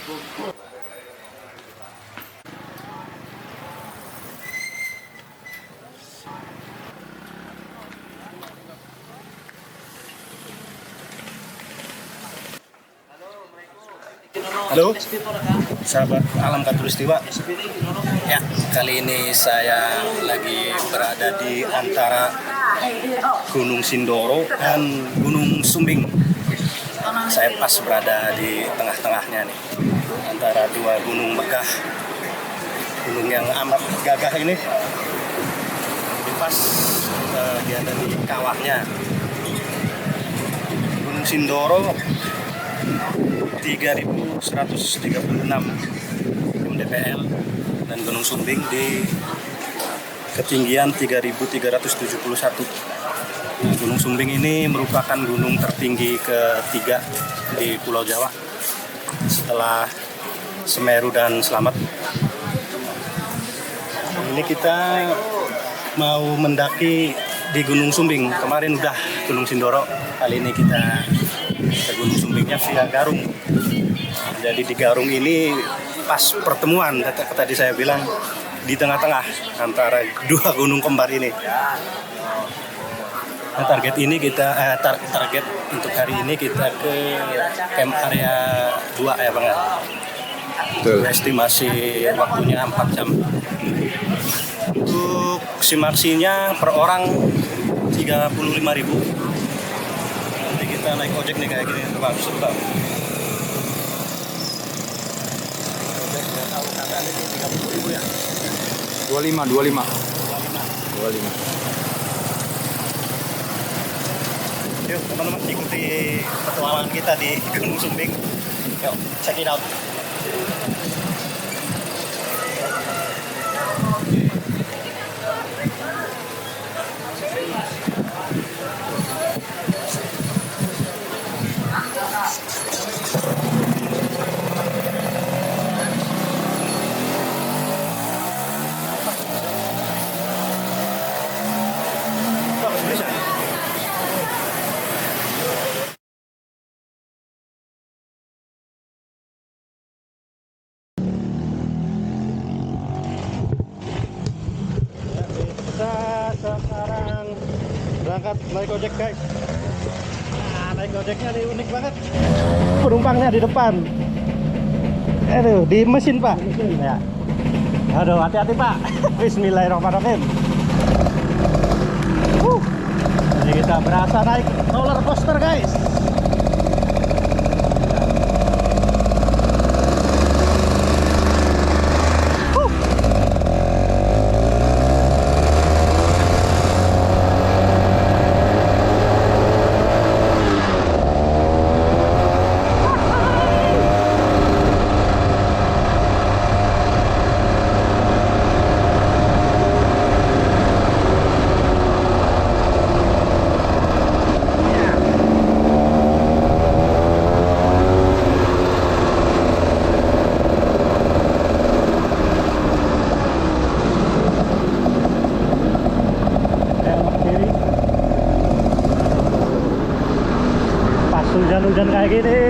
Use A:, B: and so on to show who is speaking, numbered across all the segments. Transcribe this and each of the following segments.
A: Halo, sahabat Alam Khatulistiwa. Ya, kali ini saya lagi berada di antara Gunung Sindoro dan Gunung Sumbing. Saya pas berada di tengah-tengahnya nih, antara dua gunung megah, gunung yang amat gagah ini. Pas dia ada di kawahnya. Gunung Sindoro 3.136 mdpl dan Gunung Sumbing di ketinggian 3.371. Gunung Sumbing ini merupakan gunung tertinggi ketiga di Pulau Jawa setelah Semeru dan Slamet. Ini kita mau mendaki di Gunung Sumbing. Kemarin udah Gunung Sindoro, kali ini kita ke Gunung Sumbingnya via Garung. Jadi di Garung ini pas pertemuan, tadi saya bilang di tengah-tengah antara dua gunung kembar ini. Nah, target untuk hari ini kita ke camp area 2 ya Bang ya. Estimasi waktunya 4 jam. Untuk simaksinya per orang 35.000. Nanti kita naik ojek nih kayak gini, Bang. Sebentar. Ojek nggak tahu katanya 30.000 ya.
B: 25.
A: Yuk teman-teman, ikuti petualangan kita di Gunung Sumbing. Yuk, check it out. Sekarang berangkat naik ojek guys. Nah, naik ojeknya nih unik banget. Penumpangnya di depan. Aduh, di mesin Pak. Ya. Aduh, hati-hati Pak. Bismillahirrahmanirrahim. Jadi kita berasa naik roller coaster guys. Hujan-hujan kayak gini.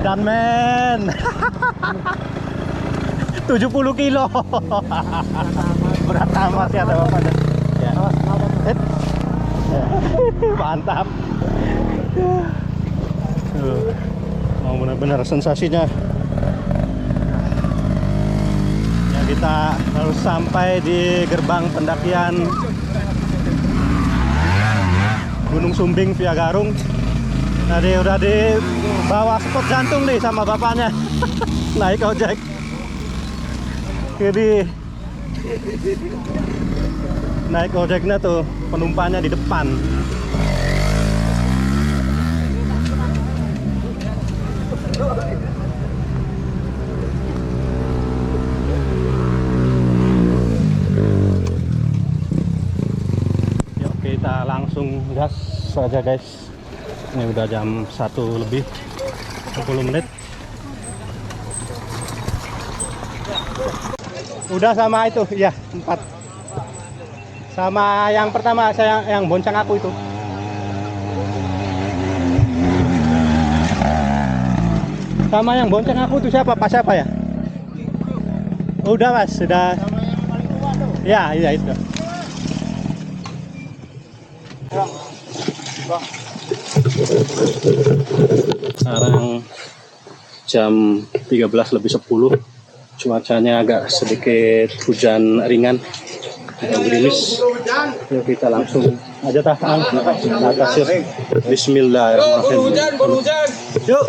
A: Edan men. 70 kilo. Berat amat ya Bapak. Ya. Mantap. Oh, benar-benar sensasinya. Ya, kita harus sampai di gerbang pendakian Gunung Sumbing via Garung. Tadi udah dibawa spot jantung nih sama bapaknya. Naik ojek. Jadi naik ojeknya tuh penumpangnya di depan. Yuk kita langsung gas saja guys. Ini udah jam 1 lebih 10 menit. Udah sama itu, ya 4. Sama yang pertama saya yang bonceng aku itu. Sama yang bonceng aku itu siapa? Pak siapa ya? Udah mas, sudah. Sama yang paling tua tuh. Ya, iya itu. Sekarang jam 13:10. Cuacanya agak sedikit hujan ringan, agak gerimis. Yuk kita langsung aja tahan atas yuk. Bismillahirrahmanirrahim. Hujan. Yuk.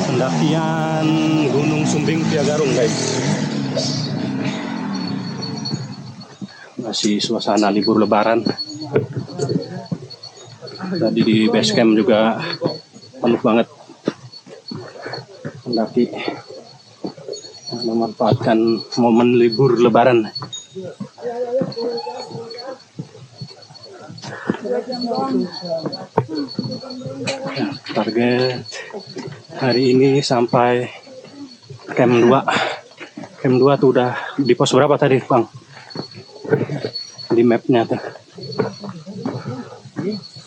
A: Pendakian Gunung Sumbing via Garung guys. Masih suasana libur lebaran. Tadi di base camp juga penuh banget pendaki memanfaatkan momen libur lebaran. Nah, target hari ini sampai camp 2. Camp 2 tuh udah di pos berapa tadi Bang? Di mapnya tuh.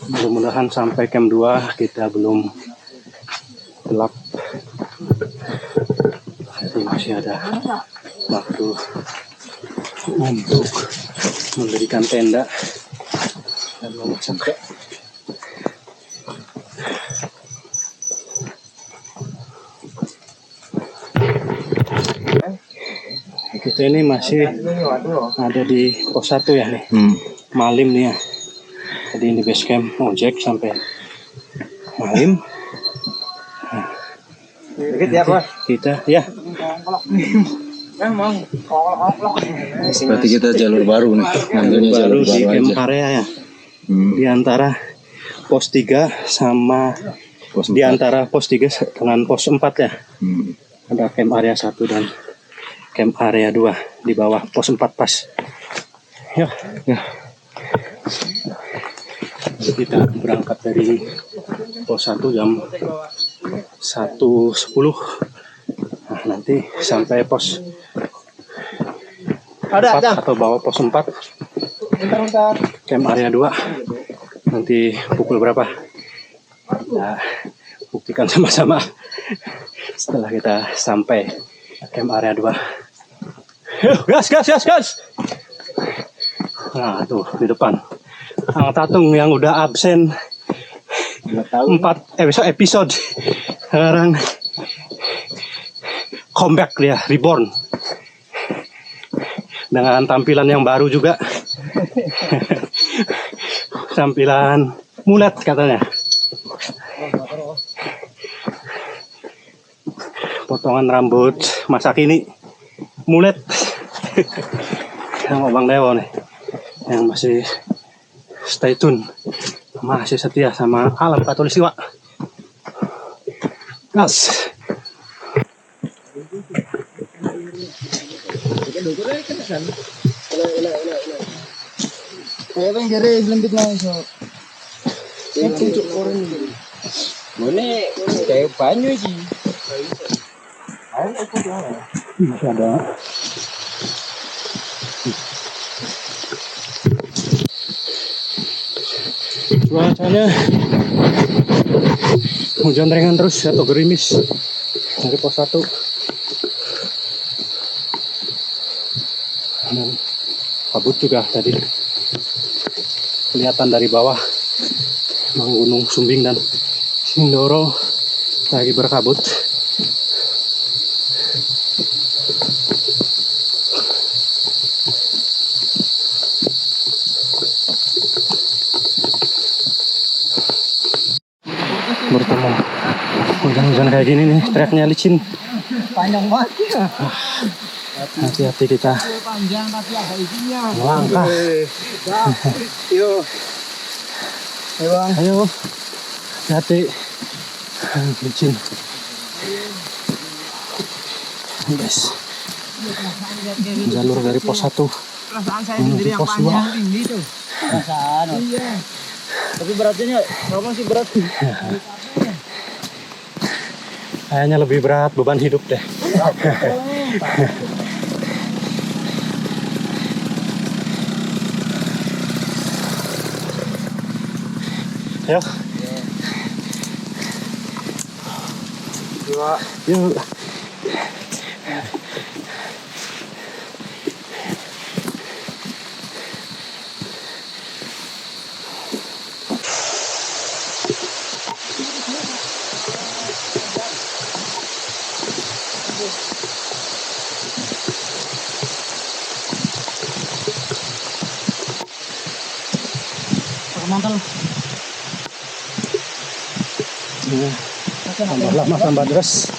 A: Mudah-mudahan sampai camp 2 kita belum gelap. Jadi masih ada waktu untuk mendirikan tenda dan memasak. Kita ini masih ada di pos 1 ya nih. Malim nih ya. Tadi di base camp ojek sampai Malim. Nah, kita ya.
B: Berarti kita jalur baru nih. Ngambilnya jalur
A: Baru di
B: baru
A: camp
B: aja.
A: area ya. Di antara pos 3 sama di antara pos 3 dengan pos 4 ya. Ada camp area 1 dan camp area 2 di bawah pos 4 pas. Yuk. Ya. Kita berangkat dari pos 1 jam 1:10. Nah, nanti sampai pos 4 atau bawah pos 4 camp area 2 nanti pukul berapa kita buktikan sama-sama setelah kita sampai camp area 2. Yuk, gas. Nah tuh di depan Ang Tatung yang udah absen 4 episode sekarang comeback dia, reborn dengan tampilan yang baru juga. Tampilan mulet katanya, potongan rambut masa kini mulet. Sama Bang Dewo nih yang masih stay tune, masih setia sama alam Katulistiwa. Gas.
C: Kayak yang jari lembut lah so. Yang pucuk orang ini. Mana kayak banyu sih.
A: Masih ada. Cuacanya hujan ringan terus atau gerimis dari pos 1. Dan kabut juga tadi kelihatan dari bawah. Gunung Sumbing dan Sindoro lagi berkabut. Bertemu hujan-hujan kayak gini nih, treknya licin.
C: Panjang banget ya.
A: Hati-hati kita
C: Panjang tapi ada isinya.
A: melangkah.
C: Yuk.
A: Ayo, hati, licin. Guys, jalur dari pos 1
C: Perasaan saya
A: menuju
C: sendiri yang
A: pos 2.
C: panjang tinggi tuh. Perasaan. Iya. Tapi beratnya kamu sih berat.
A: Kayaknya lebih berat beban hidup deh. Ayo. Yuk.
C: Mantel.
A: Tambah lama tambah deras.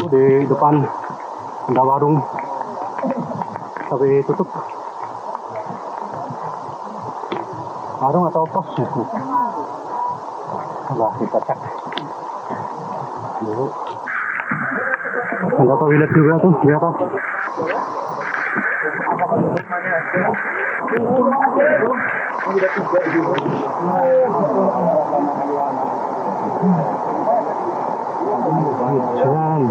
A: Di depan ada warung tapi tutup. Warung atau pos? Coba kita cek dulu. Ada toilet juga tuh di atas. Hujan.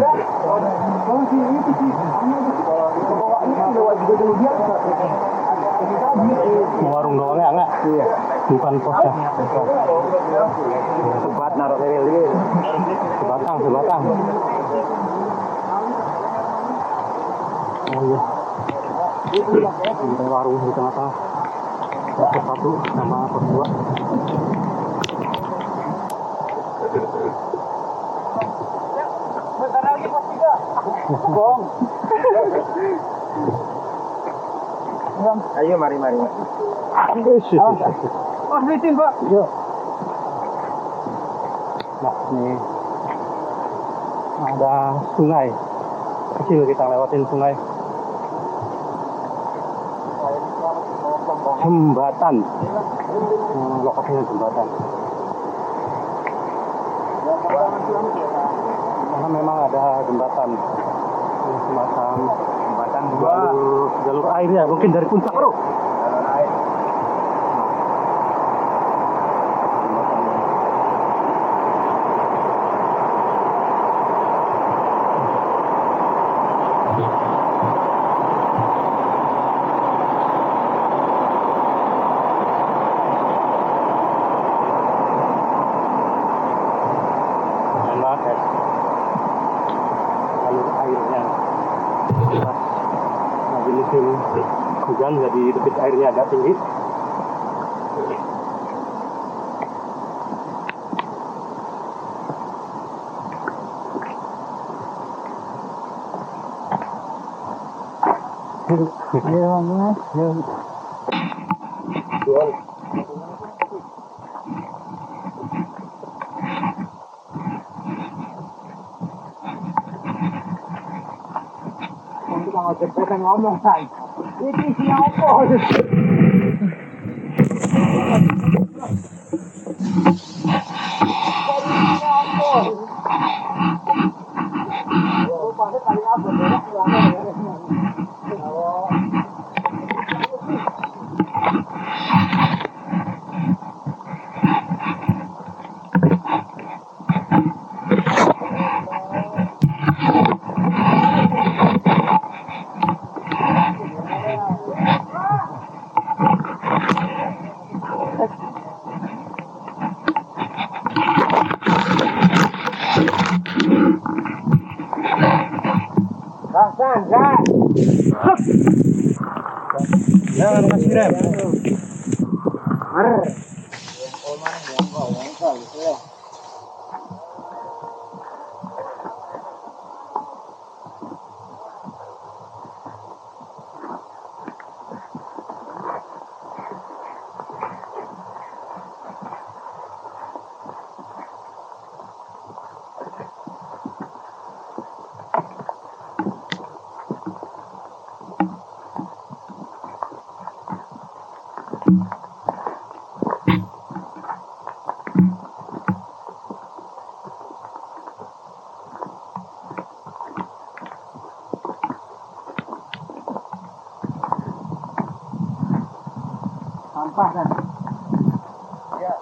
A: Warung doangnya enggak? Iya. Bukan posnya.
C: Sebat naruh lele.
A: Sebatang. Oh iya. Ada warung di tengah-tengah. Pos 1 sama pos 2.
C: Bentar lagi pos 3. Bong. Ayo mari. Oh, meeting, Pak.
A: Yo. Nah, ini ada sungai kecil, kita lewatin sungai. Jembatan. Lokasinya jembatan. Karena memang ada jembatan. Ini semacam jembatan jalur air ya, mungkin dari puncak, Bro. Jalur airnya lagi musim hujan, jadi debit airnya agak tinggi.
C: Iya, Mas. Ya. Untuk ngojek pengen ngomong, Say. Ini siapa?
A: Jangan kasih rem.
C: Sampah kan? Ya.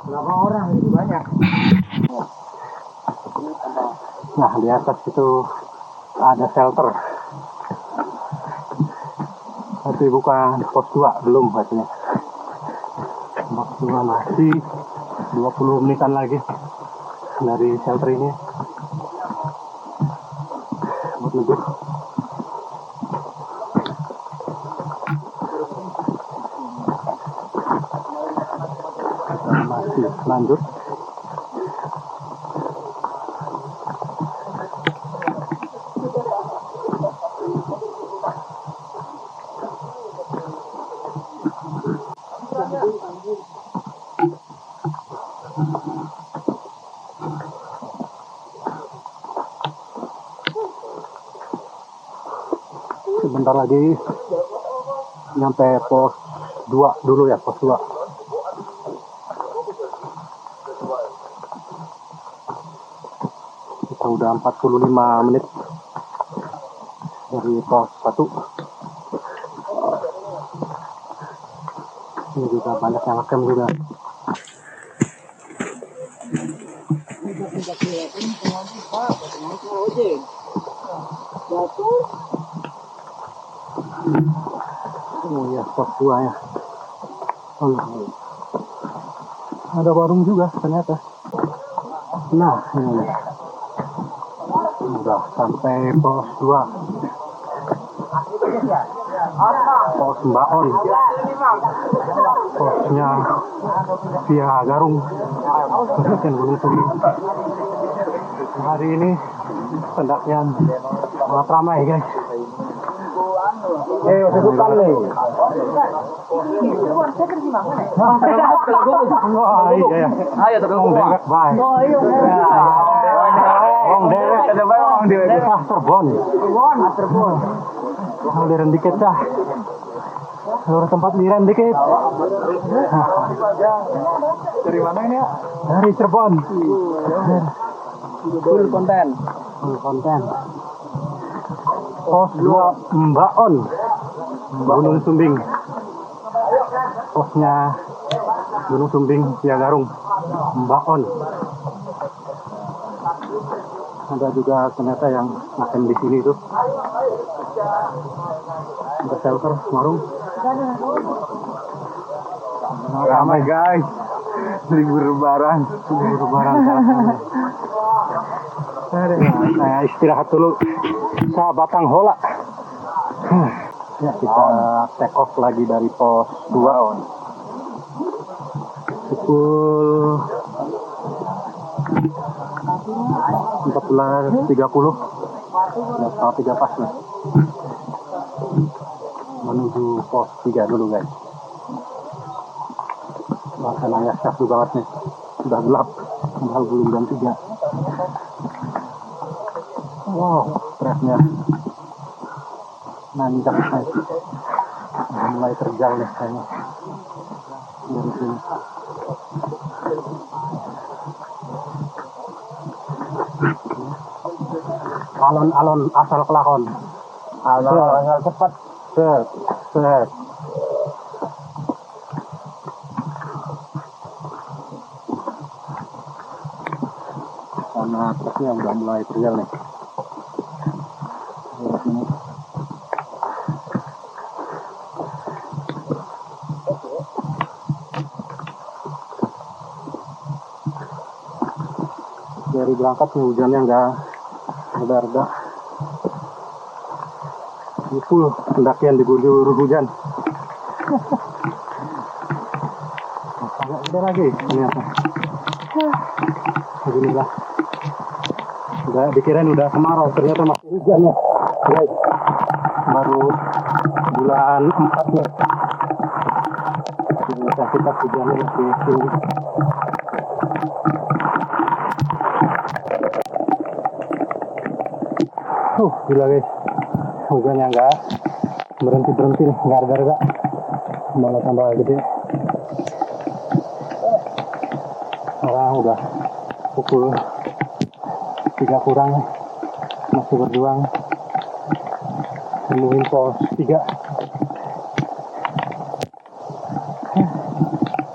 C: Berapa orang itu banyak?
A: Nah, di atas itu ada shelter. Tapi bukan pos 2, belum katanya. Pos 2 masih 20 menitan lagi dari shelter ini. Buat neduh. Masih lanjut. Sebentar lagi nyampe pos 2 dulu ya, pos 2. Kita udah 45 menit dari pos 1. Ini juga banyak yang ngecamp juga. Oh ya, pos 2 ya. Oh, ada warung juga ternyata. Nah, ini udah sampai pos 2. Pos Mbaon. Posnya via Garung. Kabupaten Gunung Sumbing. Hari ini pendakian sangat ramai, guys.
C: Sebutan nih.
A: Wah, iya ya.
C: Ayo terus.
A: Bye. Wong dewek, wong dewek. Terbon. Liren dikit dah. Lurus tempat liren dikit.
C: Dari mana ini ya?
A: Dari Cirebon.
C: Full konten.
A: Full konten. Pos 2 Mbaon, Gunung Sumbing. Posnya Gunung Sumbing via Garung, Mbaon. Ada juga ternyata yang makan di sini tuh. Ada shelter, warung.
C: Ramai guys. Libur lebaran.
A: Libur lebaran. Saya istirahat dulu. Saya batang hola. Ya, kita take off lagi dari pos 2. Pukul 14.30. Ya, 3 pas nih. menuju pos 3 dulu guys. Suasananya syahdu banget nih. Sudah gelap, padahal belum jam 3. Wow, stresnya nanjak guys. Mulai terjal nih kayaknya dari sini. Alon-alon asal kelakon. Alon cepat. Set, set. Karena truknya udah mulai terjal nih. Dari sini. Dari berangkat nih hujannya nggak reda-reda. Ini full pendakian diguyur hujan. Agak gede lagi ternyata. Beginilah. Udah dikirain udah kemarau, ternyata masih hujan ya. Guys, baru bulan 4 nih. Intensitas hujannya masih tinggi. Gila guys, hujannya nggak berhenti nih, nggak reda-reda, malah tambah gede. Orang udah pukul 3 kurang masih berjuang nemuin pos 3.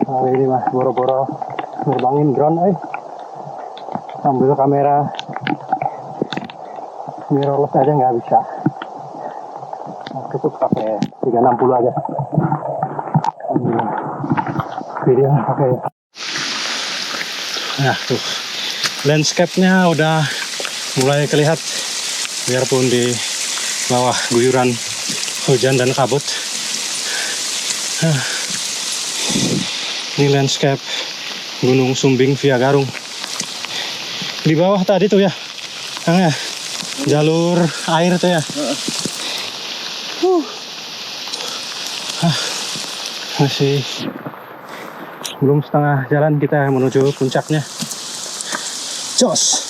A: Hari ini mah boro-boro nerbangin drone sambil kamera mirrorless aja nggak bisa. Cukup pakai 360 aja. Video pakai. Nah tuh, landscape-nya udah mulai kelihatan, biarpun di bawah guyuran hujan dan kabut. Ini landscape Gunung Sumbing via Garung. Di bawah tadi tuh ya, Kang ya, jalur air tuh ya. Masih belum setengah jalan kita menuju puncaknya. Jos.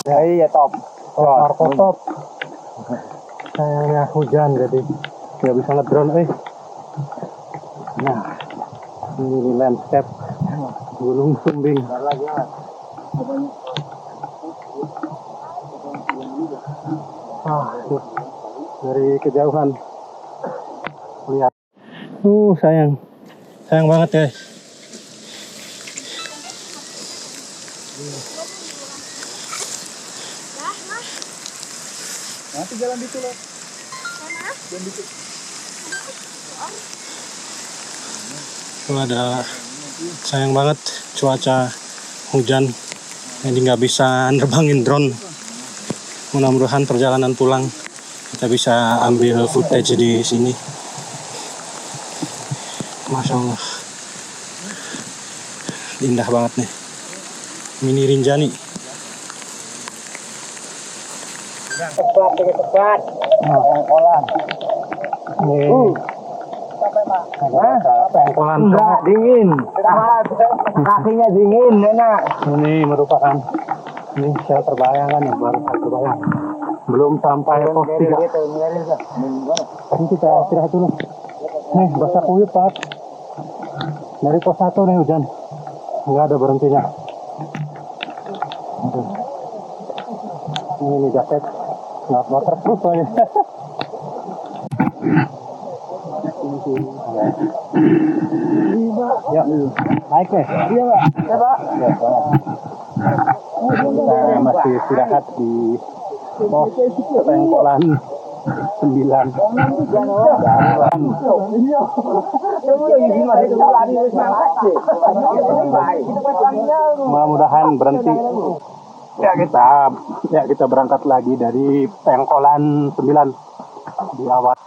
C: Ya iya top.
A: Top. Sayangnya hujan jadi nggak bisa ngedrone. Nah, ini landscape Gunung Sumbing. Tuh, dari kejauhan lihat. Sayang banget guys. Nanti jalan di loh. Jalan di Tuh ada, sayang banget cuaca hujan, jadi nggak bisa nerbangin drone. Mudah-mudahan perjalanan pulang kita bisa ambil footage di sini. Masya Allah, indah banget nih. Mini Rinjani.
C: Cepat. Pengkolan.
A: Pengkolan.
C: Enggak, dingin. Kakinya dingin, enak.
A: Ini merupakan saya terbayangkan ya, baru saya terbayang. Belum sampai pos 3. Ini kita istirahat dulu. Nih, basah kuyup Pak. Dari pos 1 nih hujan. Nggak ada berhentinya. Ini jaket nggak waterproof aja. Ya, naik nih. Iya Pak. Ya Pak. Ya, kita masih istirahat di pos Pengkolan 9. Mudah-mudahan berhenti. Ya kita berangkat lagi dari Pengkolan 9 di awal.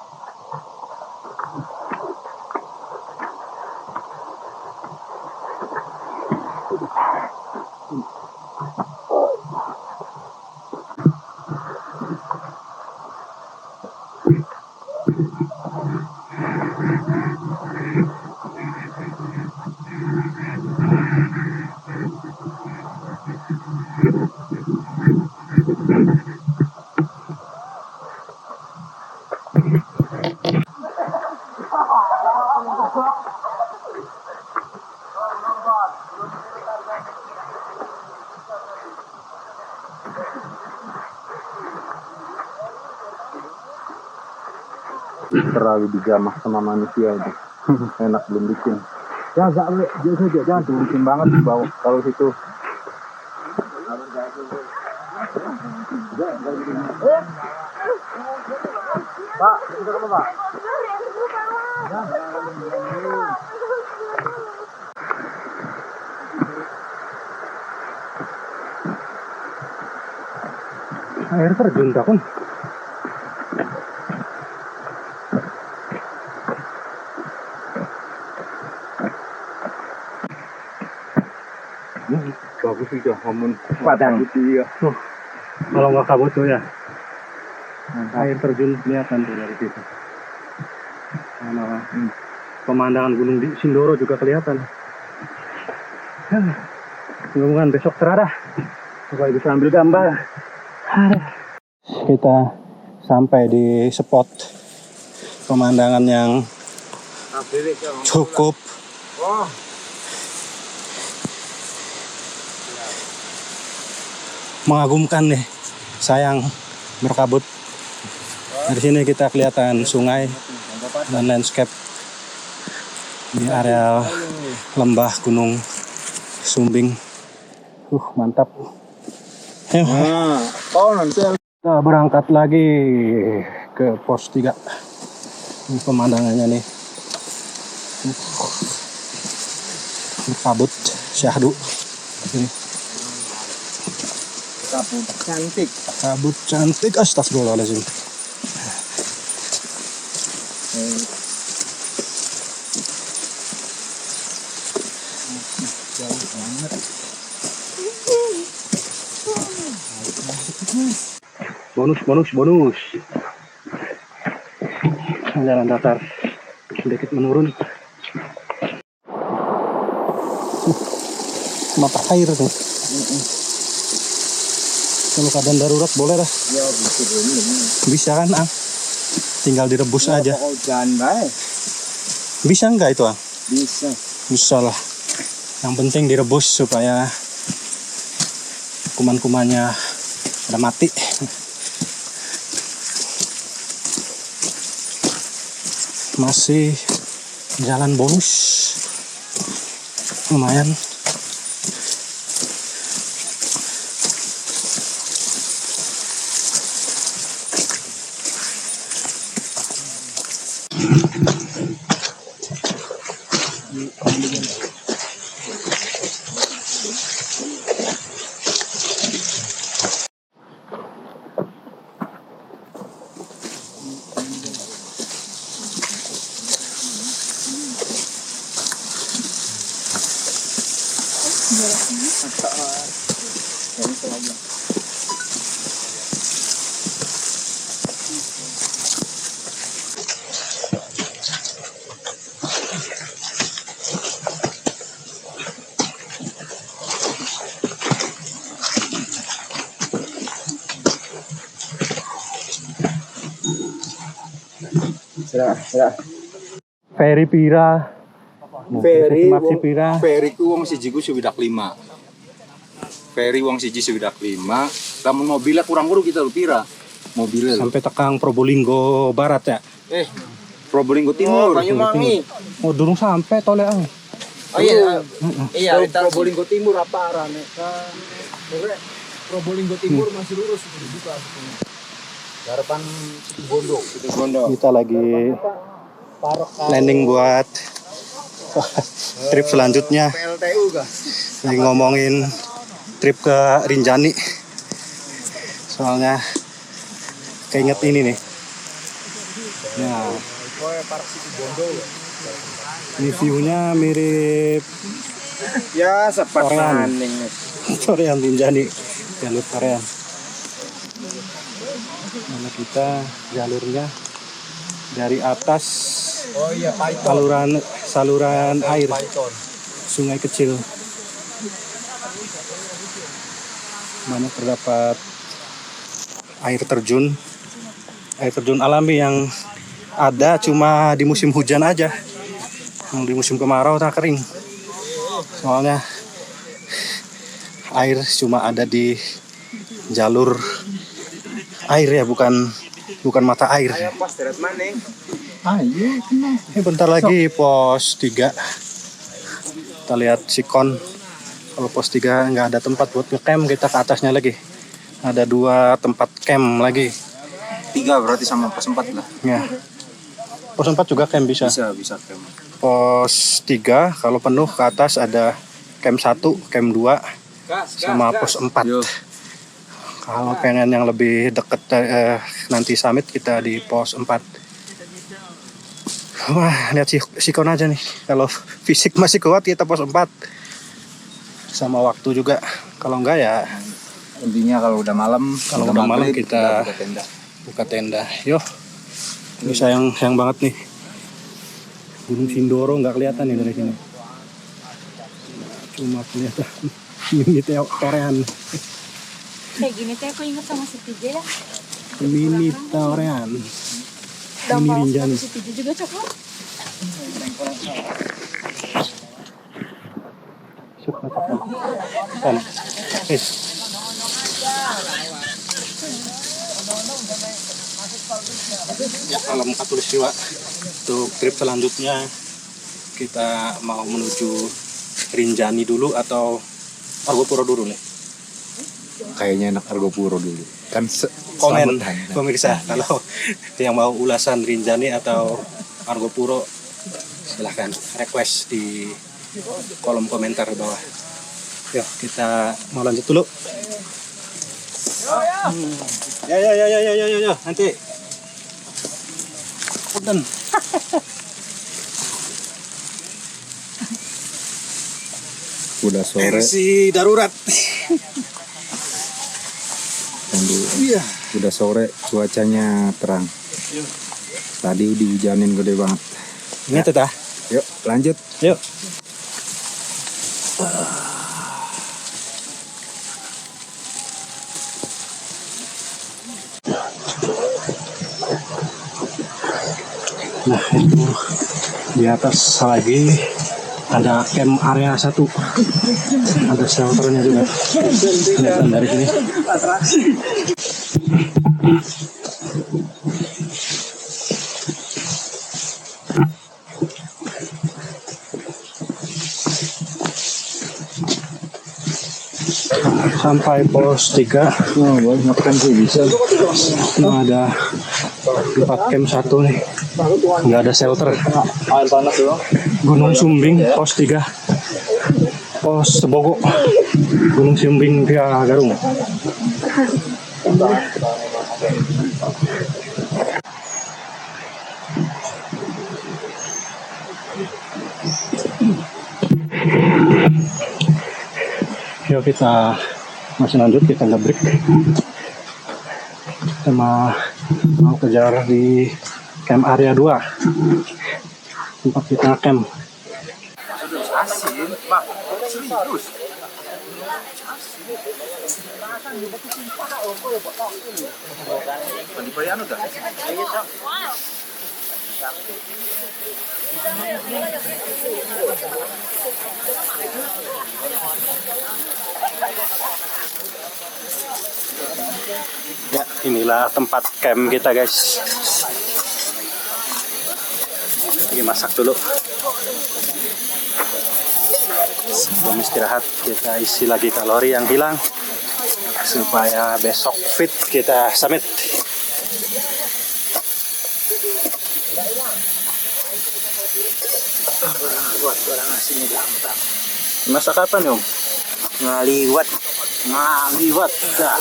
B: Terlalu dijamah sama manusia itu. Enak belum bikin. Ya enggak jangan tuh bikin banget di bawah kalau situ. Pak, kita ke Pak.
A: Air terjun takun.
B: Bagus juga ngomong padang. Iya.
A: Kalau nggak kabut tuh ya. Air terjun kelihatan tuh dari situ. Pemandangan Gunung Sindoro juga kelihatan. Mudah-mudahan besok cerah supaya bisa ambil gambar. Kita sampai di spot pemandangan yang cukup mengagumkan nih. Sayang berkabut. Dari sini kita kelihatan sungai dan landscape di area lembah Gunung Sumbing. Mantap. Kita berangkat lagi ke pos 3. Ini pemandangannya nih. Kabut syahdu. Ini. Kabut cantik. Astagfirullahaladzim. Bonus. Jalan datar sedikit menurun. Mata air tuh. Kalau keadaan darurat boleh lah.
C: Ya,
A: Bisa kan, Ang? Tinggal direbus aja. Bisa nggak itu, Ang? Bisa lah. Yang penting direbus supaya kuman-kumannya pada mati. Masih jalan bonus. Lumayan. Ferry pira.
B: Ferry
A: Masih pira.
B: Ferry ku wong siji ku suwidak 5.
C: Ferry uang siji sudah 5. Lamun mobilnya kurang guru kita lu pira. Mobilnya.
A: Sampai tekang Probolinggo Barat ya.
C: Probolinggo Timur. Banyuwangi.
A: Oh, durung sampai tole ang.
C: Oh iya. Iya, Probolinggo Timur apa arane? Probolinggo Timur masih lurus itu dibuka sebetulnya. Harapan Situ Bondo.
A: Kita lagi planning buat trip selanjutnya.
C: PLTU kah?
A: Lagi ngomongin trip ke Rinjani. Soalnya keinget ini nih. Nah, ini view-nya mirip
C: Ya, sepat
A: Korean.
C: maning.
A: Korean Rinjani, jalur Korean. Mana kita jalurnya dari atas
C: Oh iya, Python.
A: saluran air
C: Python.
A: sungai kecil. Mana terdapat air terjun alami yang ada cuma di musim hujan aja. Yang di musim kemarau tak kering. Soalnya air cuma ada di jalur air ya, bukan mata air.
C: Pas deret maning.
A: Ini bentar lagi pos 3. Kita lihat sikon. Kalau pos 3 nggak ada tempat buat ngecamp, kita ke atasnya lagi. Ada 2 tempat camp lagi.
C: 3 berarti sama pos 4 lah.
A: Ya. Pos 4 juga camp bisa.
C: Bisa camp.
A: Pos 3 kalau penuh ke atas ada camp 1, camp 2 sama pos 4.
C: Yo.
A: Kalau pengen yang lebih deket nanti summit kita di pos 4. Wah, lihat sikon aja nih. Kalau fisik masih kuat kita pos 4. Sama waktu juga. Kalau enggak ya
C: Intinya kalau udah malam,
A: kita buka tenda. Yo. Ini sayang banget nih. Gunung Sindoro nggak kelihatan nih dari sini. Cuma kelihatan mini Torean.
D: Kayak gini teh aku inget sama si TJ ya.
A: Mini Torean. Mini Rinjani.
D: Si TJ juga coklat.
A: Suka kan. Ya, malam Katulistiwa. Untuk trip selanjutnya kita mau menuju Rinjani dulu atau Argopuro dulu nih.
C: Kayaknya enak Argopuro dulu. Kan
A: Komen
C: selamat.
A: pemirsa kalau yang mau ulasan Rinjani atau Argopuro silahkan request di kolom komentar bawah. Yuk kita mau lanjut dulu. Ya, nanti punten.
C: Udah sore.
A: Versi darurat. Iya.
C: Udah sore, cuacanya terang. Tadi dihujanin gede banget.
A: Ingat ya?
C: Yuk, lanjut.
A: Yuk. Nah, itu di atas lagi ada camp area 1. Ada shelternya juga. Kelihatan dari sini. Sampai pos 3.
C: Oh, banyak kan sih bisa.
A: Nah, ada 4 camp 1 nih. Nggak ada shelter.
C: Air panas doang.
A: Gunung Sumbing pos 3. Pos Sebogo. Gunung Sumbing via Garung. Yuk kita masih lanjut, kita nggak break. Kita mau kejar di camp area 2 tempat kita camp.
C: Asin, Pak. Serius. Di Payano dah.
A: Ya, inilah tempat camp kita guys. Lagi masak dulu. Sebelum istirahat kita isi lagi kalori yang hilang supaya besok fit kita summit. Masak apa nih Om?
C: Ngaliwat.
A: Ngaliwat dah.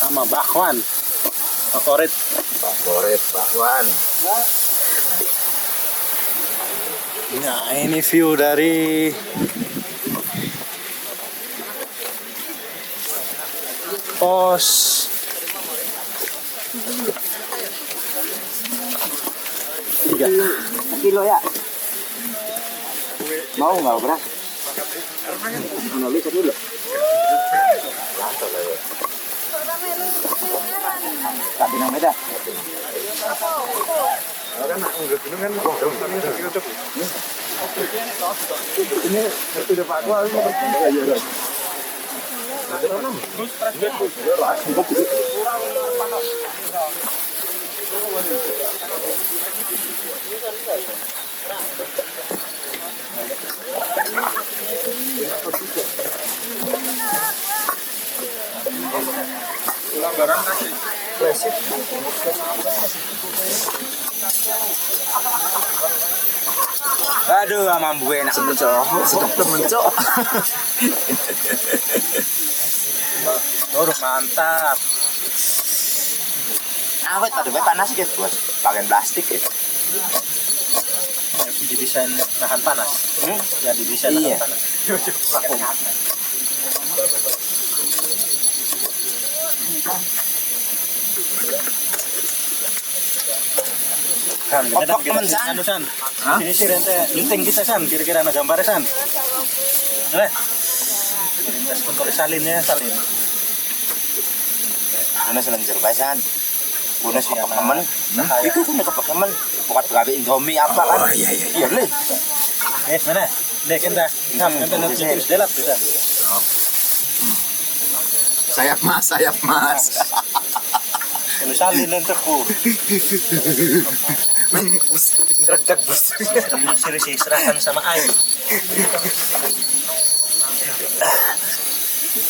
A: Sama bakwan favorit.
C: Bakwan.
A: Nah, ini view dari pos tiga.
C: Kilo ya. Mau nggak beras? Mau bisa dulu. Tapi nang beda. Aduh, amam gue enak mencok. Sedap mencok.
A: Mantap.
C: Awet tadi panas gitu, Bos. Pakai plastik ya.
A: Didesain nahan panas. Ya didesain
C: Iya.
A: nahan panas. San,
C: Opok temen, San.
A: anu San. Sini sih rente nyunting kita San, kira-kira ada gambarnya San. Nah, lintas kontrol salin ya, salin.
C: Ana seneng jerbasan. Bonus ya temen. Itu punya kepek temen. Buat gawe Indomie apa kan? Iya. Iya, Le.
A: Mana? Dek entah. Sam, entah nanti terus delap bisa.
C: Sayap mas.
A: Kalau salin enteku.
C: Ngeredak bos.
A: Siri serahkan sama air.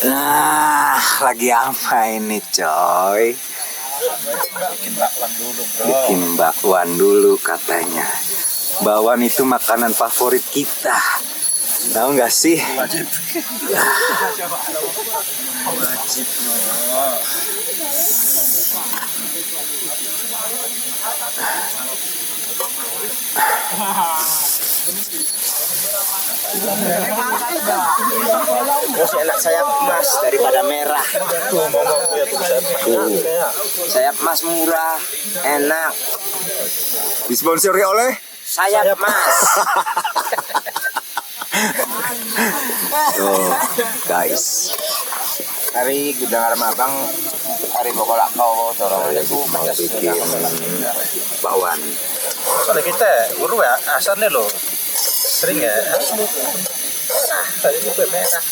C: Nah, lagi apa ini coy?
A: Bikin bakwan dulu, Bro.
C: Bikin bakwan dulu katanya. Bakwan itu makanan favorit kita. Tahu nggak sih?
A: Wajib. Wajib, Bro.
C: Masih enak sayap emas daripada merah. Sayap emas murah, enak. Disponsori oleh sayap emas. Oh, guys. Hari Gudang Armabang, hari Bokolak kau tolong mau bikin bakwan.
A: Soalnya kita guru ya asalnya lo sering ya. Tadi juga merah.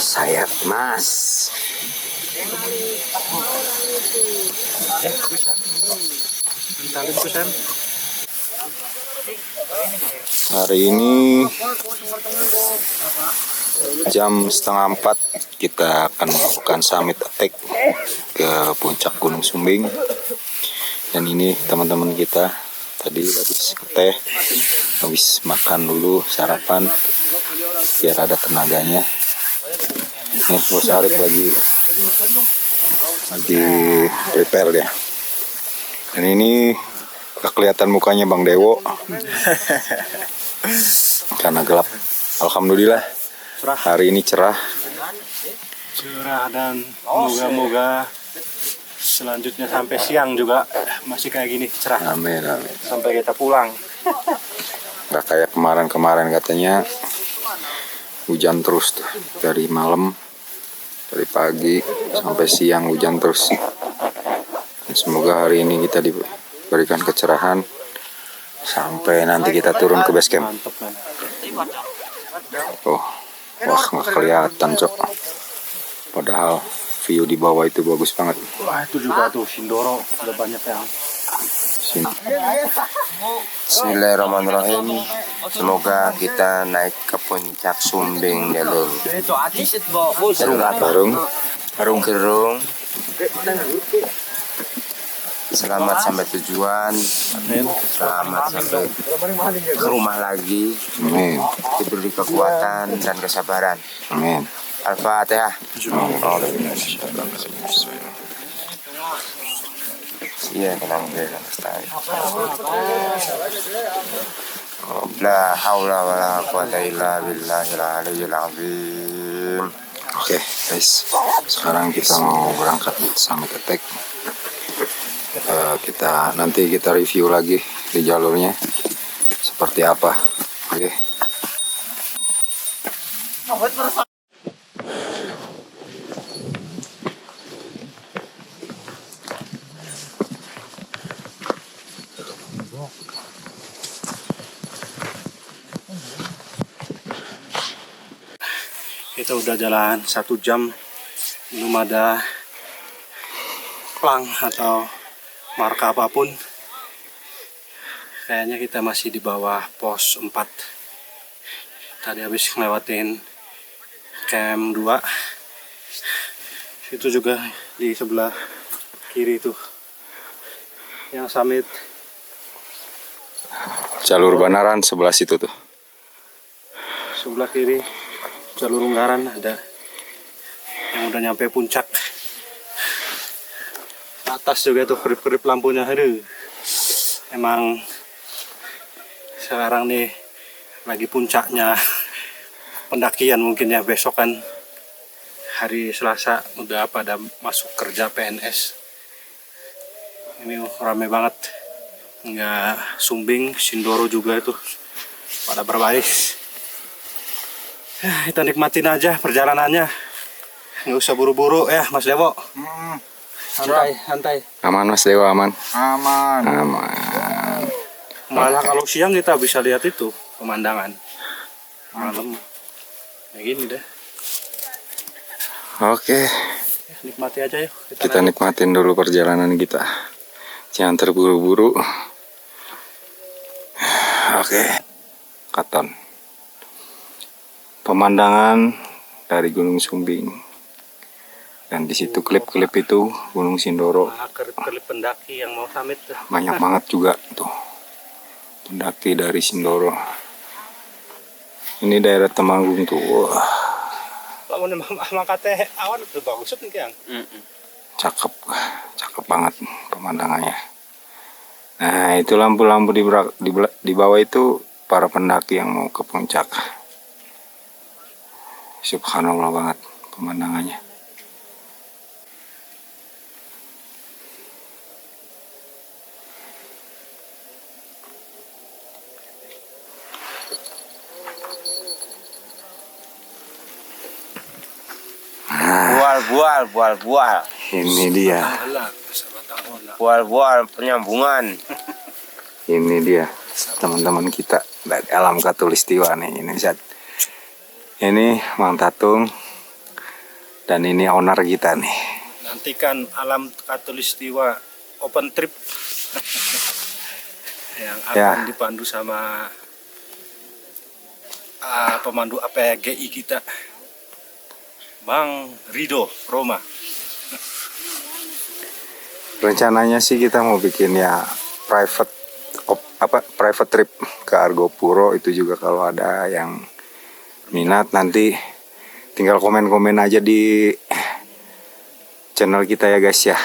C: Sayap emas. Hari ini jam 3:30 kita akan melakukan summit attack ke puncak Gunung Sumbing. Dan ini teman-teman kita tadi habis teh, habis makan dulu sarapan biar ada tenaganya. Nih Bos Arif lagi prepare dia. Dan ini gak kelihatan mukanya Bang Dewo karena gelap. Alhamdulillah hari ini cerah.
A: Dan moga-moga selanjutnya sampai siang juga masih kayak gini cerah.
C: Amin, amin.
A: Sampai kita pulang.
C: Gak kayak kemarin katanya hujan terus tuh dari malam Dari pagi sampai siang hujan terus. Semoga hari ini kita diberikan kecerahan sampai nanti kita turun ke base camp. Oh, wah nggak kelihatan cok. Padahal view di bawah itu bagus banget.
A: Wah itu juga tuh Sindoro udah banyak yang.
E: Bismillahirrahmanirrahim. Semoga kita naik ke puncak Sumbing jalur Gerung. Selamat sampai tujuan. Selamat sampai ke rumah lagi.
C: Amin.
E: Diberi kekuatan dan kesabaran.
C: Amin.
E: Al-Fatihah. Iya, kenang bela lestari. La haula wala quwata illa billahil aliyyil azim.
C: Oke guys, sekarang kita mau berangkat summit attack. Nanti kita review lagi di jalurnya seperti apa. Oke.
A: Kita udah jalan 1 jam, belum ada plang atau marka apapun. Kayaknya kita masih di bawah pos 4. Tadi habis ngelewatin camp 2. Itu juga di sebelah kiri tuh yang summit.
C: Jalur Banaran sebelah situ tuh.
A: Sebelah kiri jalur Unggaran ada yang udah nyampe puncak. Atas juga tuh kerip-kerip lampunya. Aduh, emang sekarang nih lagi puncaknya pendakian mungkin ya. Besok kan hari Selasa udah pada masuk kerja PNS. Ini rame banget. Nggak Sumbing, Sindoro juga itu pada berbaris. Kita nikmatin aja perjalanannya, nggak usah buru-buru ya Mas Dewo. Santai.
C: Aman Mas Dewa, aman.
B: Aman.
C: Aman.
A: Malah kalau siang kita bisa lihat itu pemandangan. Malam kayak gini deh.
C: Oke,
A: Nikmati aja yuk.
C: kita nikmatin dulu perjalanan kita. Jangan terburu-buru. Oke, Katon. Pemandangan dari Gunung Sumbing. Dan di situ klip-klip itu Gunung Sindoro.
A: Kerip pendaki yang mau summit tuh.
C: Banyak banget juga tuh pendaki dari Sindoro. Ini daerah Temanggung tuh. Wah,
A: Kalau makate awan tuh bagus nih Kang.
C: cakep banget pemandangannya. Nah, itu lampu-lampu di bawah itu para pendaki yang mau ke puncak. Subhanallah banget pemandangannya.
E: Bual.
C: Ini dia.
E: Bual penyambungan.
C: Ini dia teman-teman kita dari alam Katulistiwa nih. Ini Mang Tatung dan ini owner kita nih.
A: Nantikan alam Katulistiwa open trip yang akan dipandu sama pemandu APGI kita, Bang Rido Roma.
C: Rencananya sih kita mau bikin ya private trip ke Argopuro. Itu juga kalau ada yang minat nanti tinggal komen-komen aja di channel kita ya guys ya.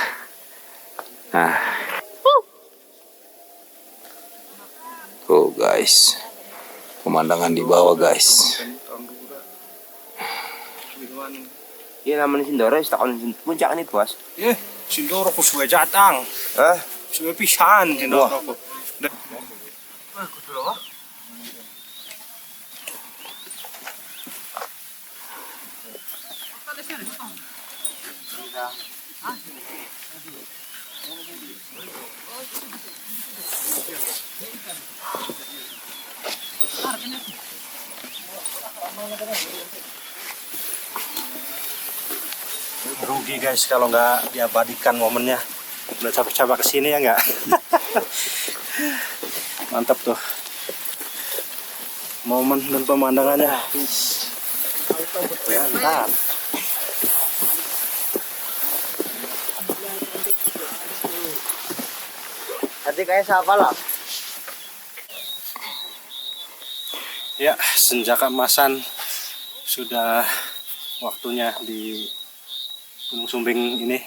C: Nah, tuh guys, pemandangan di bawah guys.
E: Iya namanya Sindoro, takon puncak nih bos.
A: Sindoro ko suwe jatang. Suwe pisan Sindoro ko. Rugi guys kalau nggak diabadikan momennya. Udah capek-capek kesini ya nggak? Mantap tuh momen dan pemandangannya. Mantap.
E: Tadi kayak siapa lah?
A: Ya, senja keemasan sudah waktunya di Gunung Sumbing ini,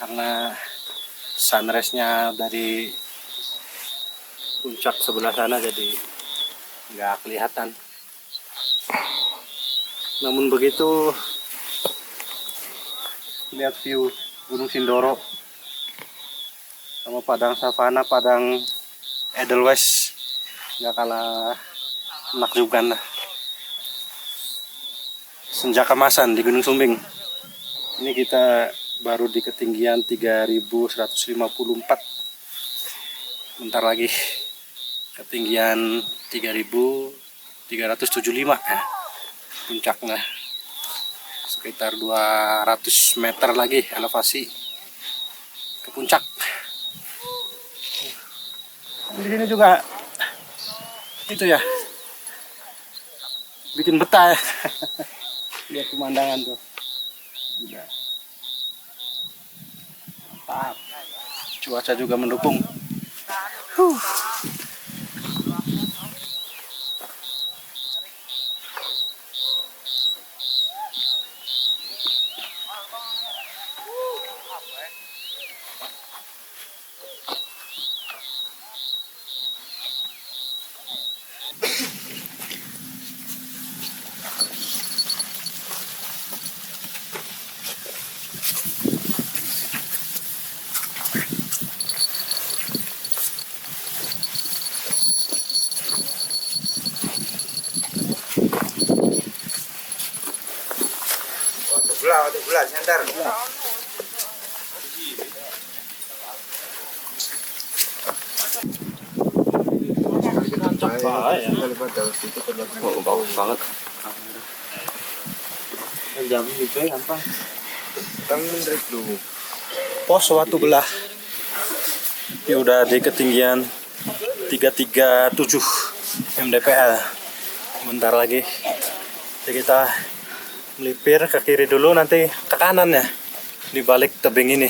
A: karena sunrise-nya dari puncak sebelah sana jadi nggak kelihatan. Namun begitu, lihat view Gunung Sindoro sama padang savana, padang Edelweiss nggak kalah menakjubkan lah. Senja keemasan di Gunung Sumbing. Ini kita baru di ketinggian 3154. Bentar lagi ketinggian 3375 ya. Puncaknya sekitar 200 meter lagi elevasi ke puncak. Di sini juga itu ya, bikin betah ya. Lihat pemandangan tuh. Gila. Mantap. Cuaca juga mendukung.
E: Waktu gula, center. Oh, bagus banget. Jam itu ya gampang. Dulu.
A: Pos Watu Belah. Ini udah di ketinggian 337 mdpl. Bentar lagi. Jadi kita melipir ke kiri dulu, nanti ke kanan ya, di balik tebing ini.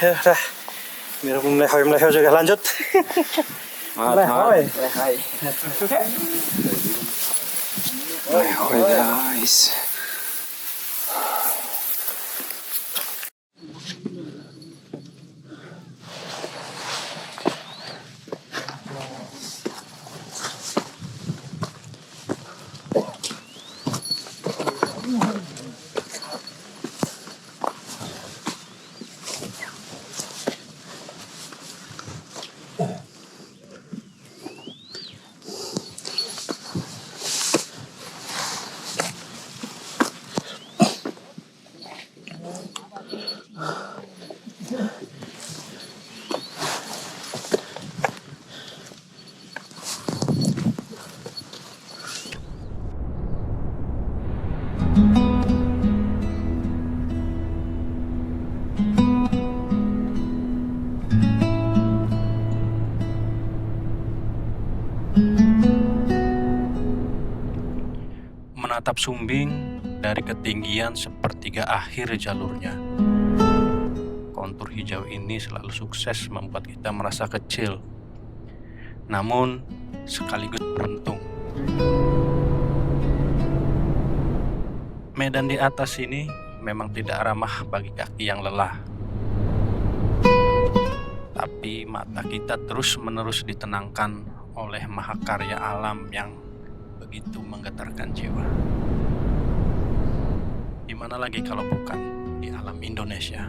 A: Ya udah, melehoy juga lanjut. Melehoy.
E: Melehoy guys.
A: Menatap Sumbing dari ketinggian sepertiga akhir jalurnya. Kontur hijau ini selalu sukses membuat kita merasa kecil, namun sekaligus beruntung. Medan di atas ini memang tidak ramah bagi kaki yang lelah. Tapi mata kita terus-menerus ditenangkan oleh mahakarya alam yang begitu menggetarkan jiwa. Di mana lagi kalau bukan di alam Indonesia.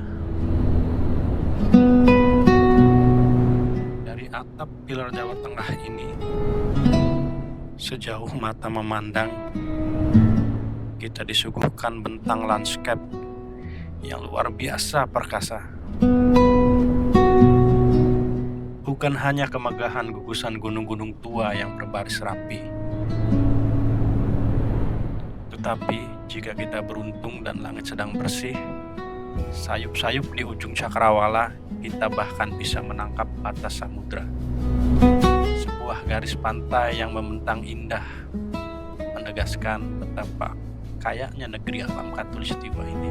A: Dari atap pilar Jawa Tengah ini, sejauh mata memandang,
F: kita disuguhkan bentang landscape yang luar biasa perkasa. Bukan hanya kemegahan gugusan gunung-gunung tua yang berbaris rapi, tetapi jika kita beruntung dan langit sedang bersih, sayup-sayup di ujung cakrawala kita bahkan bisa menangkap batas samudra. Sebuah garis pantai yang membentang indah menegaskan betapa kayaknya negeri alam khatulistiwa ini.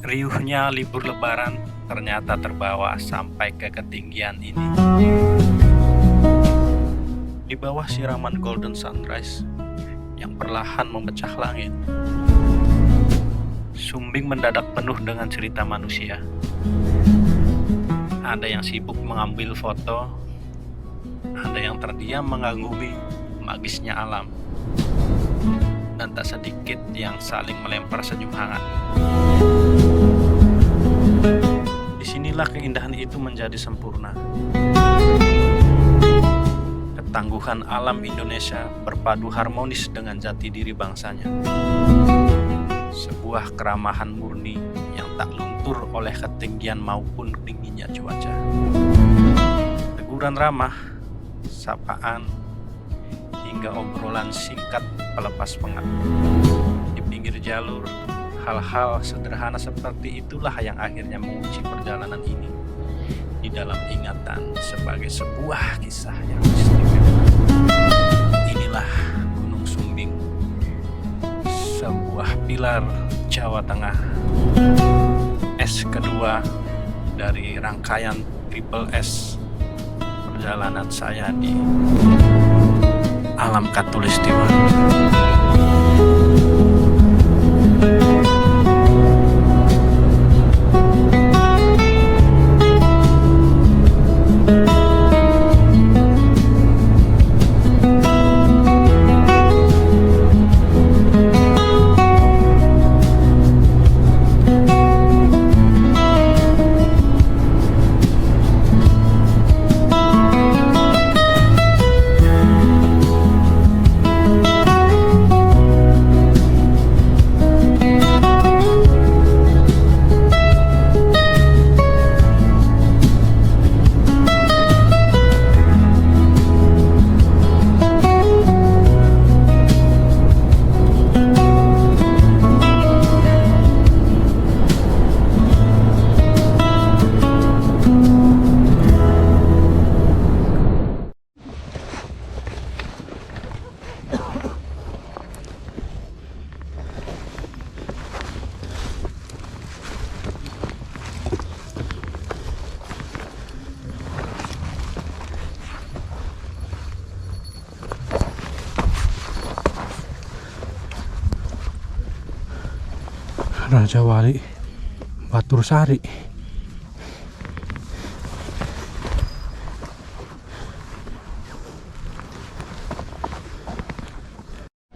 F: Riuhnya libur lebaran ternyata terbawa sampai ke ketinggian ini. Di bawah siraman golden sunrise yang perlahan memecah langit, Sumbing mendadak penuh dengan cerita manusia. Ada yang sibuk mengambil foto, ada yang terdiam mengagumi magisnya alam, dan tak sedikit yang saling melempar senyum hangat. Disinilah keindahan itu menjadi sempurna. Ketangguhan alam Indonesia berpadu harmonis dengan jati diri bangsanya. Sebuah keramahan murni yang tak luntur oleh ketinggian maupun dinginnya cuaca. Teguran ramah, sapaan, hingga obrolan singkat pelepas penat. Di pinggir jalur, hal-hal sederhana seperti itulah yang akhirnya mengunci perjalanan ini di dalam ingatan sebagai sebuah kisah yang istimewa. Inilah Gunung Sumbing, sebuah pilar Jawa Tengah. S kedua dari rangkaian Triple S perjalanan saya di alam khatulistiwa. Raja Wali Batur Sari.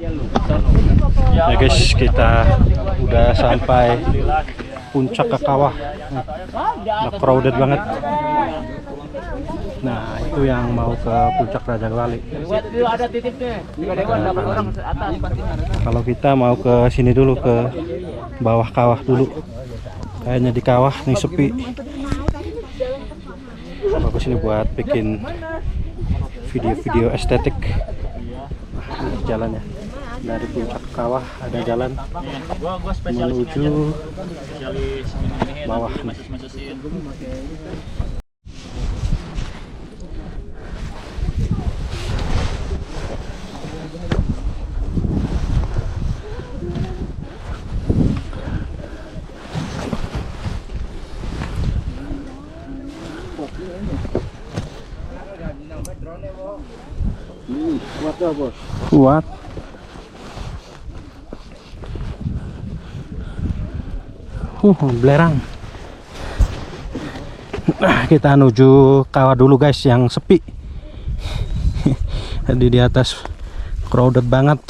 F: Ya guys, kita udah sampai puncak ke kawah. Udah crowded banget. Nah, itu yang mau ke puncak Raja Wali.
G: Ada titipnya.
F: Kalau kita mau ke sini dulu, ke bawah kawah dulu. Kayaknya di kawah nih sepi. Bagus ini buat bikin video-video estetik. Nah, ini jalannya. Dari puncak kawah ada jalan menuju bawah nih. Kuat. Belerang. Nah, kita menuju kawah dulu guys yang sepi. Tadi di atas crowded banget.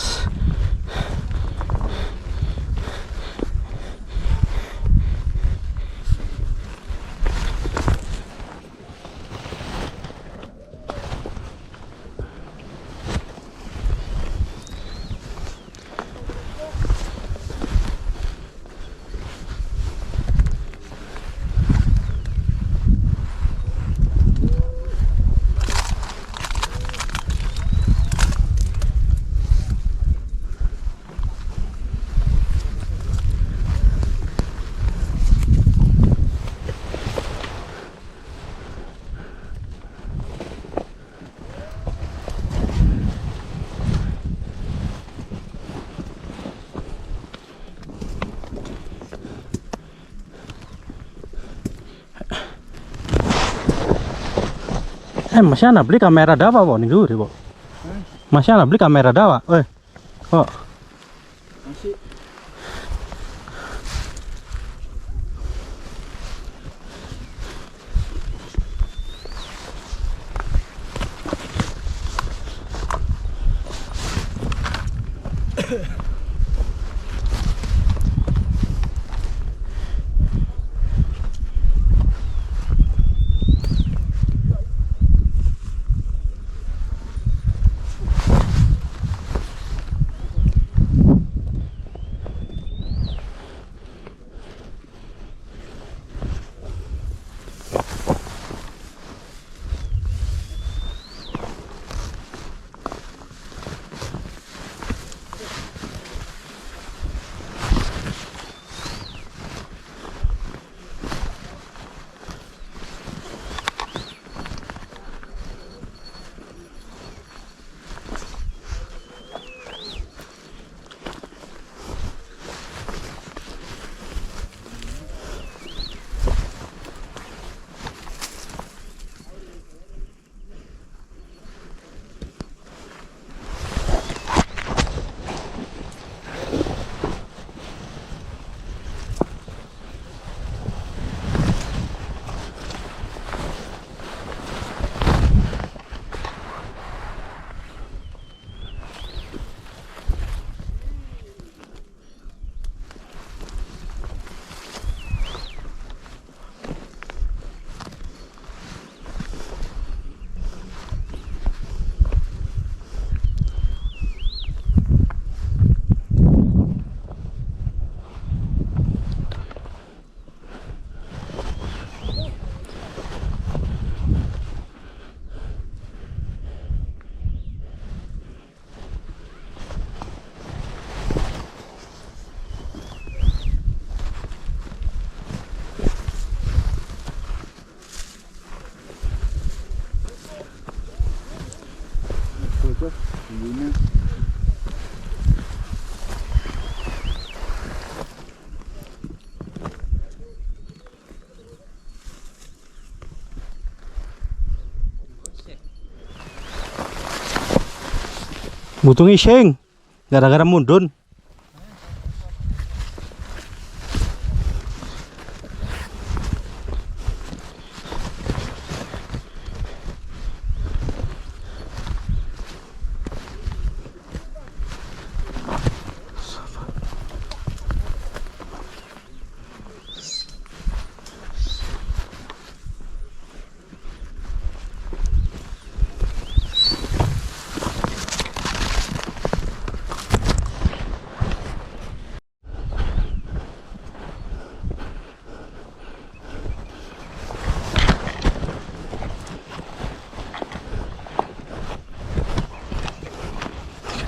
A: Masih anak beli kamera dawa po ning dhuwur po. Masih anak beli kamera dawa. Kok
B: Masih.
A: butuh ngising gara-gara mundun.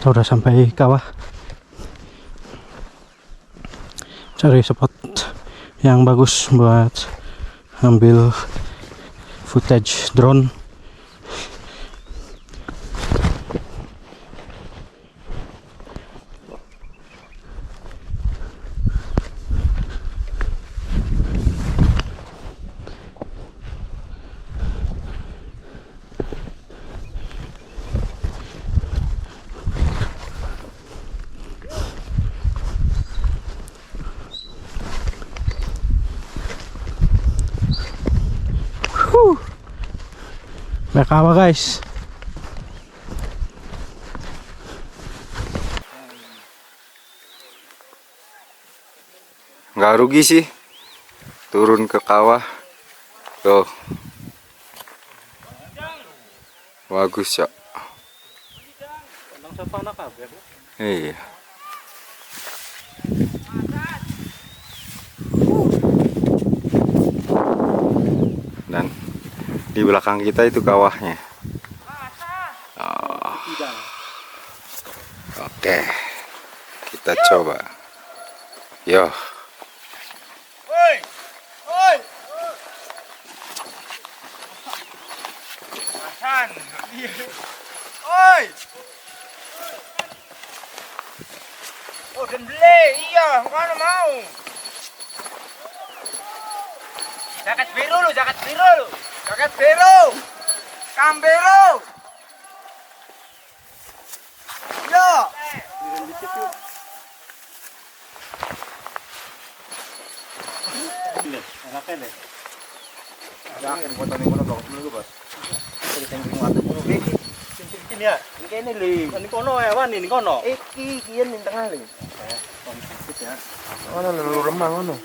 A: Kita udah sampai kawah. Cari spot yang bagus buat ambil footage drone. Bakawa guys.
C: Nggak rugi sih turun ke kawah. Tuh. Bagus ya. Iya. Dan di belakang kita itu kawahnya. Oh. Oke, kita coba. Yo.
E: Oi! Oh, dan beli, iya, mana mau? Jaket biru lu, jaket biru lu, jaket biru. Kambero. Yo.
A: Enaknya deh.
B: Yakin kota ning kono bagus dulu, Bos. Jadi tengking waktu dulu iki.
A: Ini ya.
B: Ini kene li.
A: Ini kono ya, Wan, ini kono.
B: Iki kian ning tengah li.
A: Konflik ya.
B: Ono lelu remang ngono.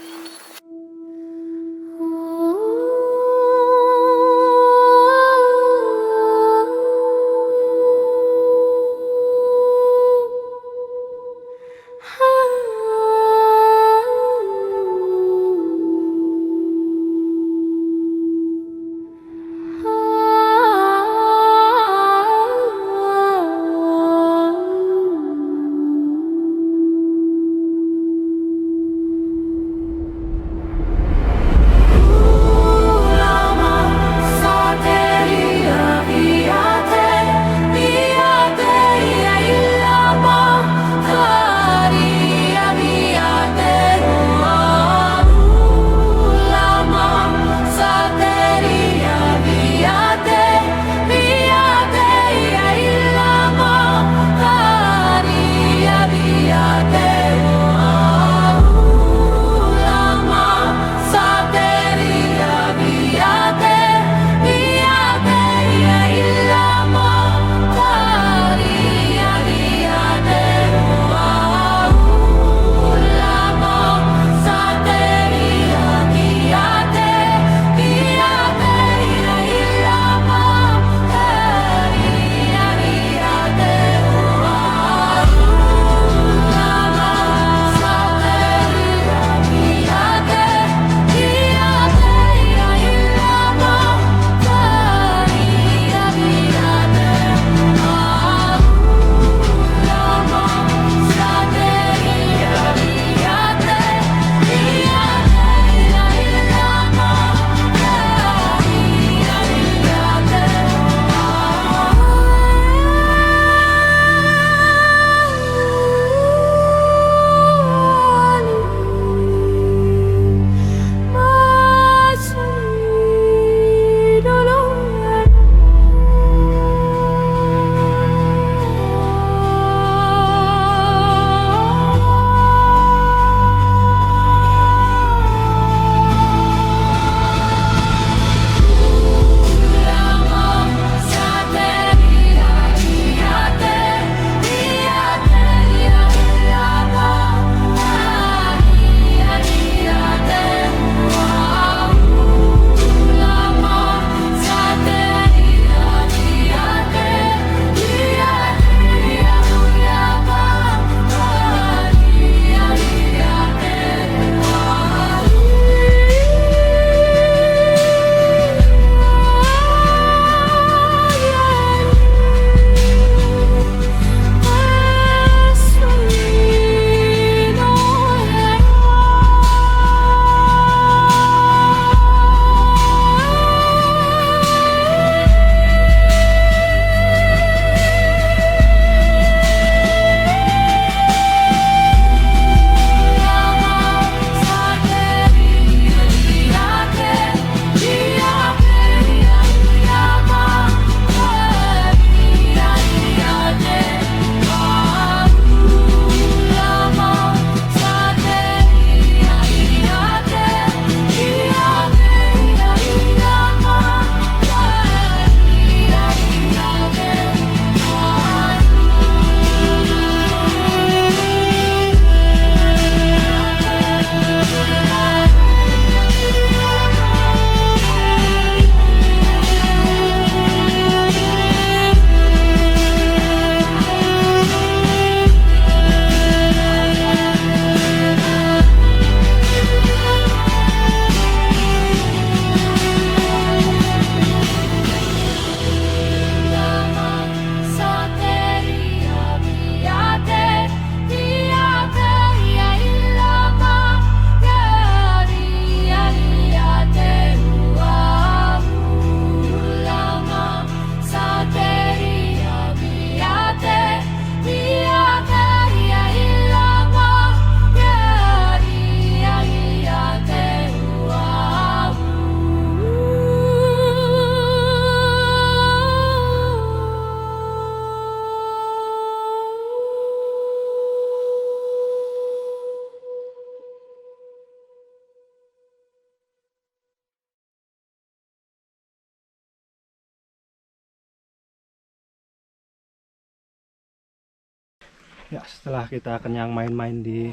A: Ya, setelah kita kenyang main-main di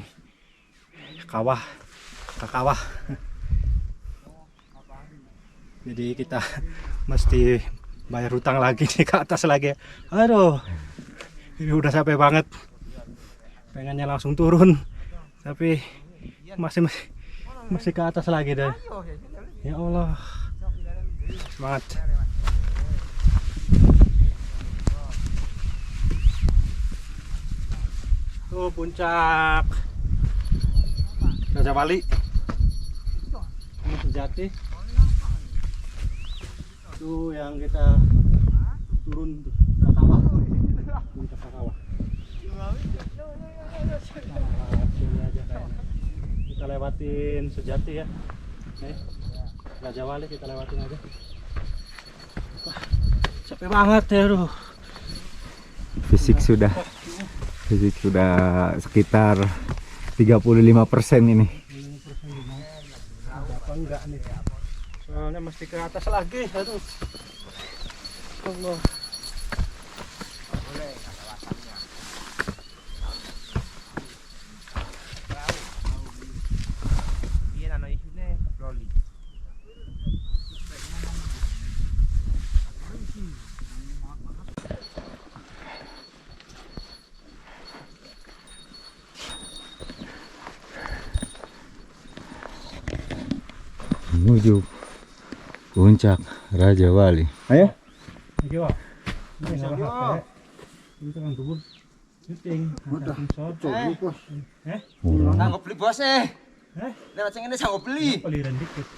A: kawah, jadi kita mesti bayar hutang lagi nih ke atas lagi. Aduh, ini udah capek banget. Pengennya langsung turun, tapi masih ke atas lagi deh. Ya Allah, semangat. Tuh puncak Raja Wali. Ini Sejati. Tuh yang kita turun tuh, Kakawah. Puncak Kakawah. Sini aja kayaknya. Kita lewatin Sejati ya. Raja Wali kita lewatin aja. Wah, capek banget ya, aduh.
B: Fisik sudah sekitar 35% ini.
A: Apa enggak nih? Soalnya mesti ke atas lagi, aduh. Allah.
B: Menuju puncak Raja Wali. Ayo.
A: Iki wae. Ini sama HP. Ini kan dubur. Syuting. Udah.
E: Sanggup beli bos
A: Eh?
E: Lewat sing ini sanggup beli.
A: Peliran dikit.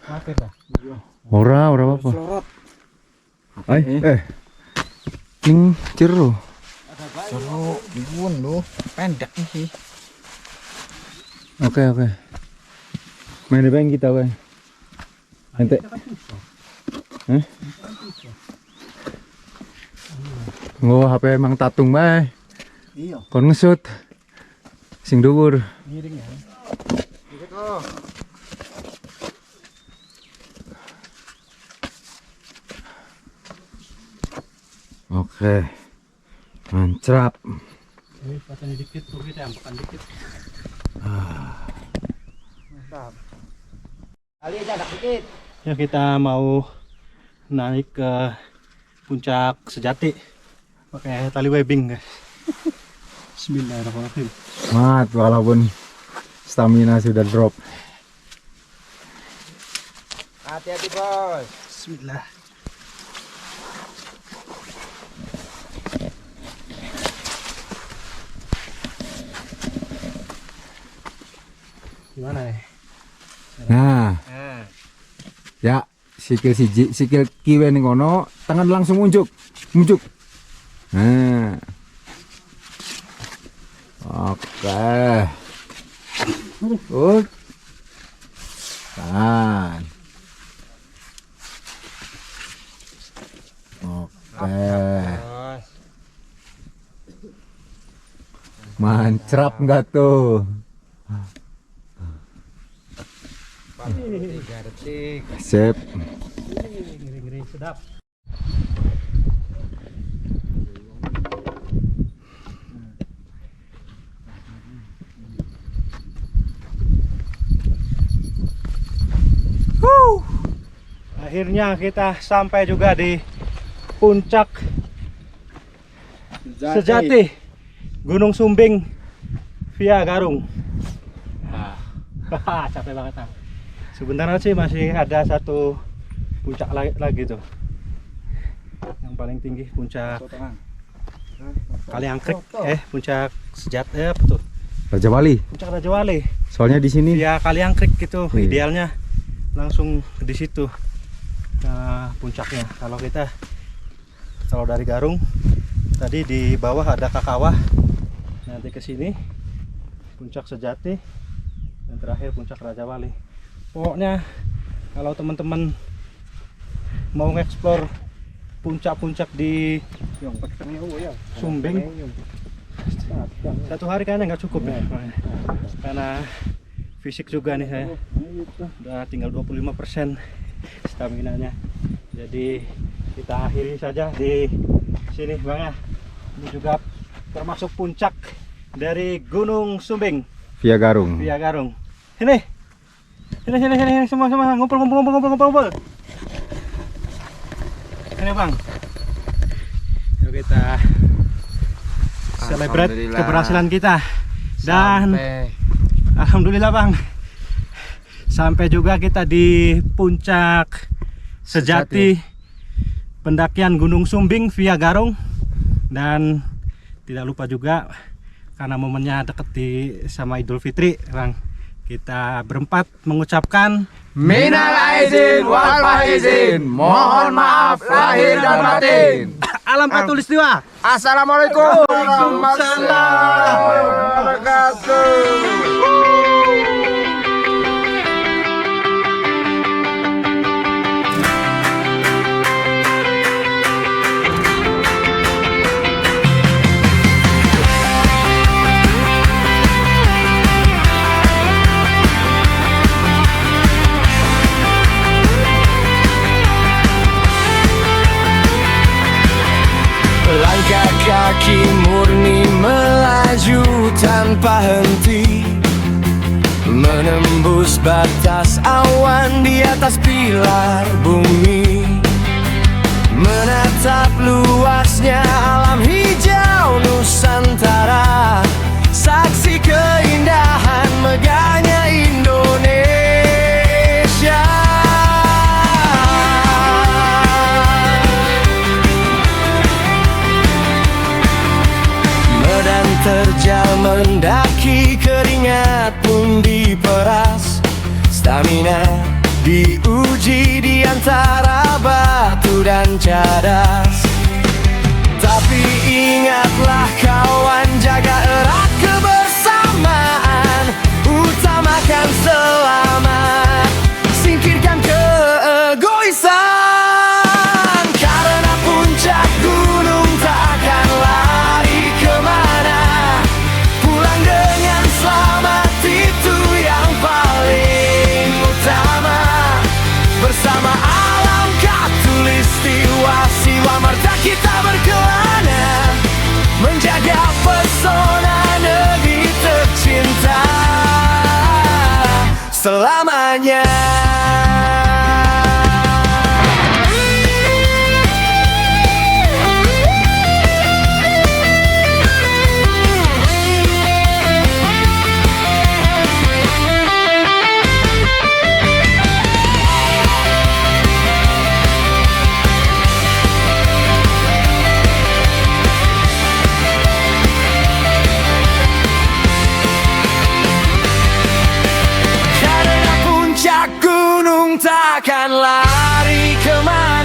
A: Mampir dah.
B: Ora apa-apa. King ceru.
E: Seru, bihun lu. Pendek nih sih.
B: Oke. Main apa yang kita weh? Ente. Oh, HP emang tatung bae.
A: Iya.
B: Kon ngesut. Sing dhuwur.
A: Miring ya.
B: Oke. Mancrap.
A: Ini pasangnya dikit tuh, kita ampekan dikit.
E: Kali aja agak dikit.
A: Ya, kita mau naik ke puncak Sejati pakai tali webbing, guys. Bismillahirrahmanirrahim.
B: Semangat walaupun stamina sudah drop.
E: Hati-hati bos.
A: Bismillah. Gimana nih?
B: Nah, ya sikil kiwe ning kono, tangan langsung unjuk. Nah. Oke. Tahan. Oke. Mancrap nggak tuh?
E: 3 detik.
B: Sip.
A: Ngeri sedap. Akhirnya kita sampai juga di puncak Sejati Gunung Sumbing via Garung. Capek banget. Sebenarnya sih masih ada satu puncak lagi tuh, yang paling tinggi puncak Kaliangkrek, puncak Sejati apa tuh?
B: Raja Wali.
A: Puncak Raja Wali.
B: Soalnya di sini
A: Ya Kaliangkrek gitu,
B: Iya.
A: idealnya langsung di situ puncaknya. Kalau dari Garung tadi di bawah ada Kakawah, nanti ke sini puncak Sejati, dan terakhir puncak Raja Wali. Pokoknya kalau teman-teman mau ngeksplor puncak-puncak di Sumbing, satu hari kayaknya nggak cukup ya, karena fisik juga nih saya udah tinggal 25% stamina-nya. Jadi kita akhiri saja di sini Bang ya. Ini juga termasuk puncak dari Gunung Sumbing
B: Via Garung.
A: via Garung. Sini semua ngumpul. Ini Bang. Yuk kita celebrate
E: Alhamdulillah.
A: keberhasilan kita. Dan alhamdulillah Bang, sampai juga kita di puncak sejati pendakian Gunung Sumbing via Garung. Dan tidak lupa juga karena momennya deket sama Idul Fitri Bang, kita berempat mengucapkan
E: Minal aidin wal faizin, mohon maaf lahir dan batin.
A: Alam Katulistiwa.
E: Assalamualaikum warahmatullahi wabarakatuh. Langkah kaki murni melaju tanpa henti, menembus batas awan di atas pilar bumi, menatap luasnya alam hijau Nusantara, saksi keindahan megahnya Indonesia. Medan terjal mendaki, keringat pun diperas, stamina diuji di antara batu dan cadas. Tapi ingatlah kawan, jaga erat kebersamaan, utamakan selamat, singkirkan keegoisan. Karena puncak gunung tak akan lari kemana, pulang dengan selamat itu yang paling utama. Bersama alam Katulistiwa, siwa marta kita berkelana, menjaga pesona negeri tercinta selamanya. Karena puncak gunung takkan lari kemana,